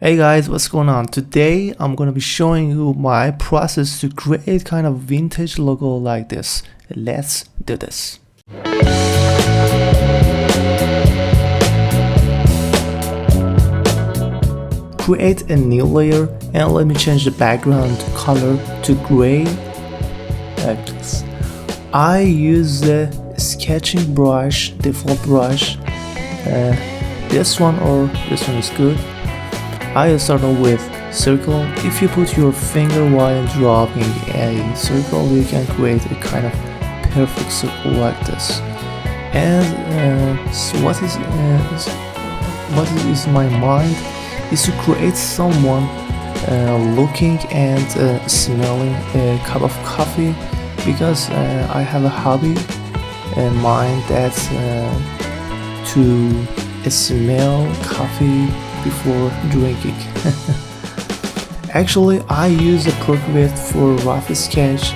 Hey guys, what's going on? Today I'm gonna be showing you my process to create kind of vintage logo like this. Let's do this. Create a new layer and let me change the background color to gray like this. I use the sketching brush, default brush. This one or this one is good. I start off with circle. If you put your finger while drawing a circle, you can create a kind of perfect circle like this. And so what is my mind is to create someone looking and smelling a cup of coffee, because I have a hobby in mind that's to smell coffee before drinking. Actually, I use a Procreate for rough sketch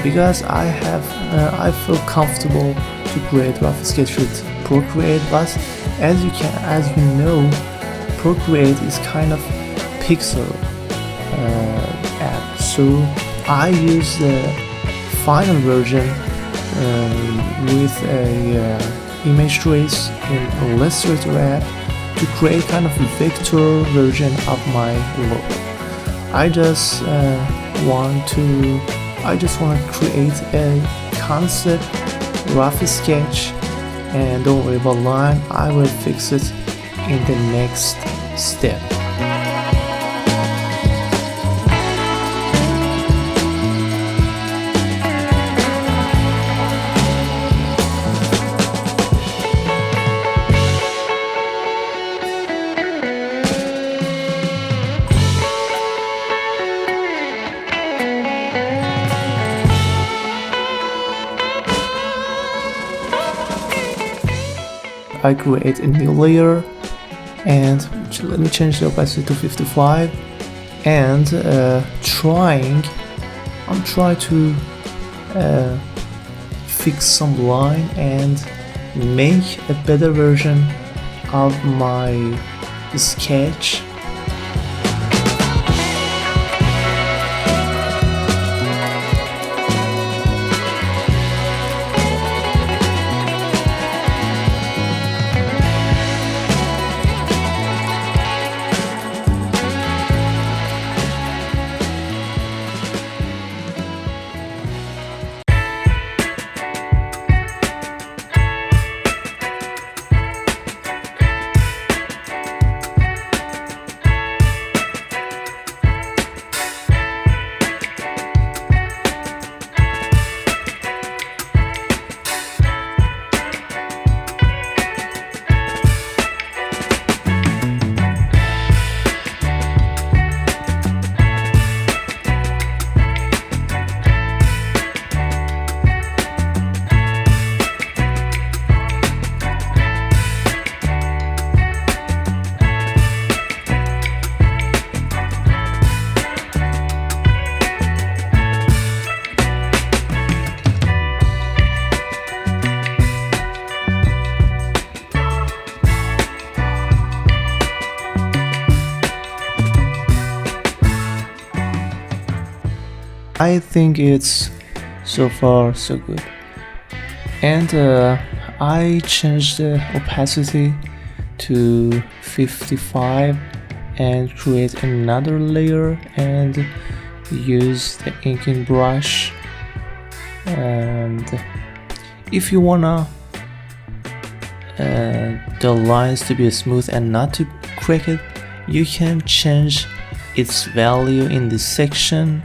because I feel comfortable to create rough sketch with Procreate. But as you know, Procreate is kind of pixel app, so I use the final version with a image trace in Illustrator app to create kind of a vector version of my logo. I just want to create a concept rough sketch, and don't worry about line, I will fix it in the next step. I create a new layer and let me change the opacity to 55 and I'm trying to fix some line and make a better version of my sketch. I think it's so far so good, and I changed the opacity to 55 and create another layer and use the inking brush. And if you wanna the lines to be smooth and not to crooked, you can change its value in this section.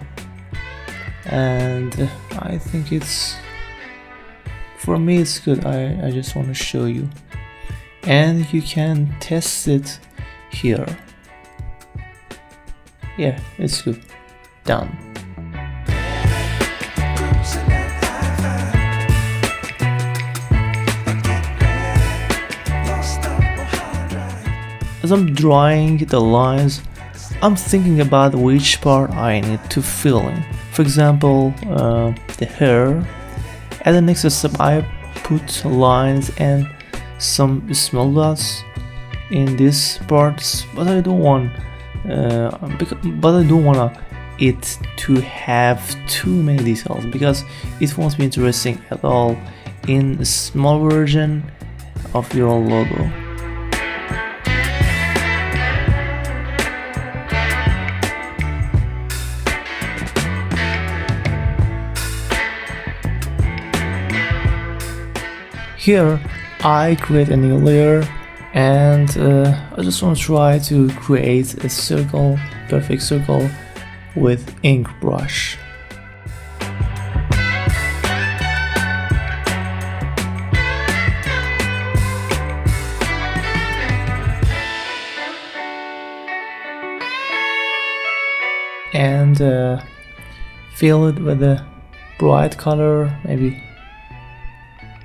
And I think for me it's good. I just want to show you, and you can test it here. Yeah, it's good. Done. As I'm drawing the lines, I'm thinking about which part I need to fill in. For example, the hair. At the next step, I put lines and some small dots in these parts, but I don't want but I don't wanna it to have too many details because it won't be interesting at all in a small version of your logo. Here I create a new layer and I just want to try to create a circle, perfect circle with ink brush. And fill it with a bright color, maybe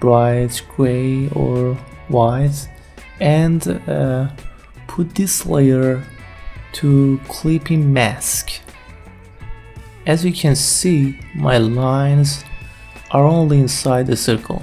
bright gray or white, and put this layer to clipping mask. As you can see, my lines are only inside the circle.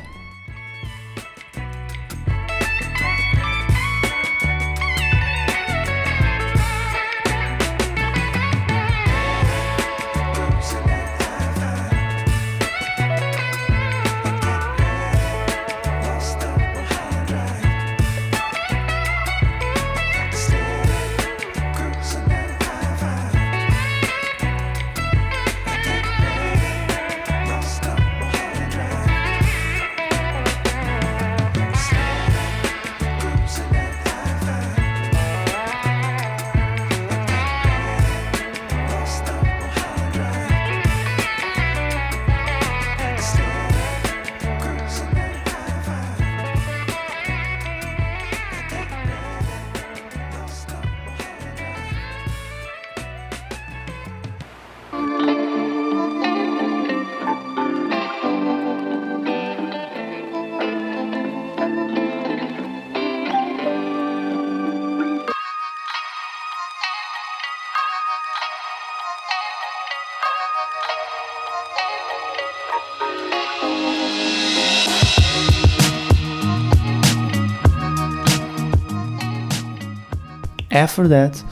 After that,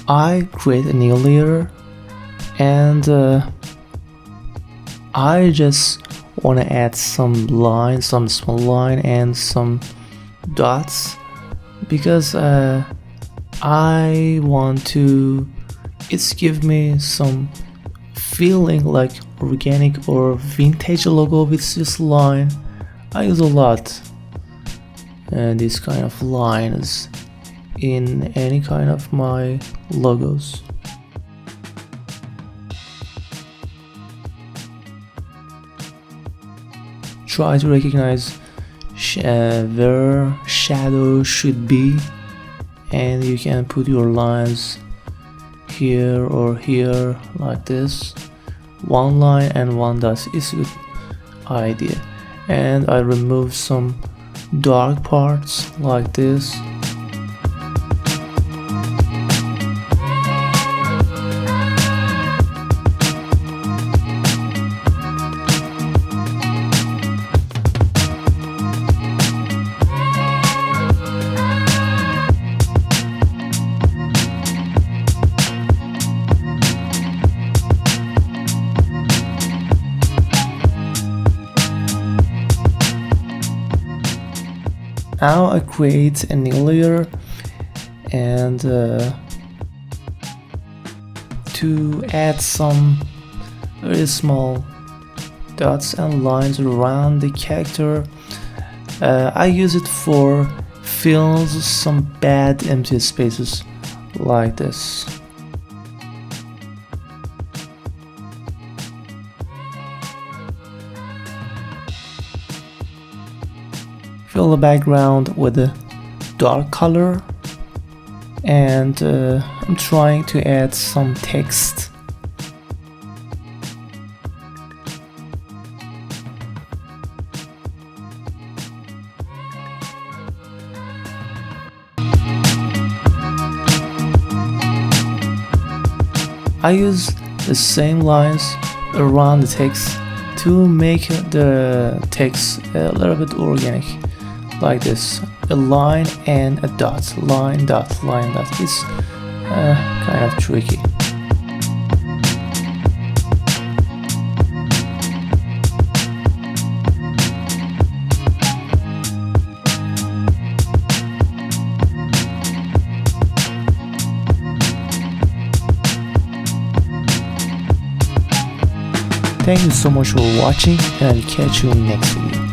I create a new layer and I just want to add some lines, some small line and some dots because I want to, it's give me some feeling like organic or vintage logo with this line. I use a lot these kind of lines in any kind of my logos. Try to recognize where shadow should be, and you can put your lines here or here like this. One line and one dot is a good idea. And I remove some dark parts like this. Now I create a new layer and to add some very small dots and lines around the character, I use it for fills some bad empty spaces like this. Fill the background with a dark color and I'm trying to add some text. I use the same lines around the text to make the text a little bit organic. Like this, a line and a dot, line, dot, line, dot. It's Kind of tricky. Thank you so much for watching, and I'll catch you next video.